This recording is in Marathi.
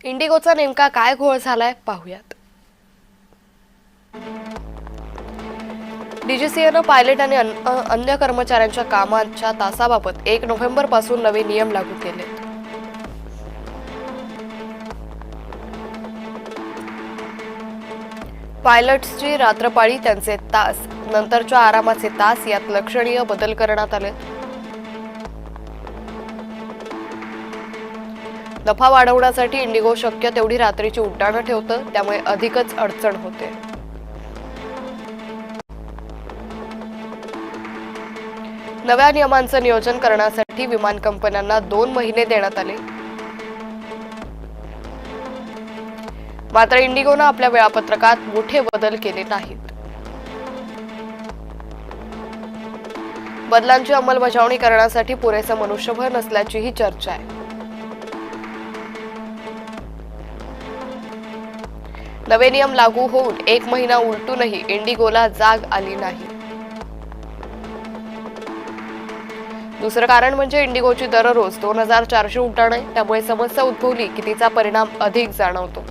इंडिगोचा नेमका काय घोळ झालाय पाहूयात। डीजीसीएनं पायलट आणि अन्य कर्मचाऱ्यांच्या कामाच्या तासाबाबत 1 नोव्हेंबरपासून नवे नियम लागू केलेत। पायलट्सची रात्रपाळी, त्यांचे तास, नंतरच्या आरामाचे तास यात लक्षणीय बदल करण्यात आले। नफा वाढवण्यासाठी इंडिगो शक्य तेवढी रात्रीची उड्डाणं ठेवतं, त्यामुळे अधिकच अडचण होते। नव्या नियमांचं नियोजन करण्यासाठी विमान कंपन्यांना 2 महिने देण्यात आले। मात्र इंडिगोनं आपल्या वेळापत्रकात मोठे बदल केले नाहीत। बदलांची अंमलबजावणी करण्यासाठी पुरेसं मनुष्यबळ नसल्याचीही चर्चा आहे। नवे नियम लागू होऊन 1 महिना उलटूनही इंडिगोला जाग आली नाही। दुसरं कारण म्हणजे इंडिगोची दररोज 2400 उड्डाणे, त्यामुळे समस्या उद्भवली की तिचा परिणाम अधिक जाणवतो।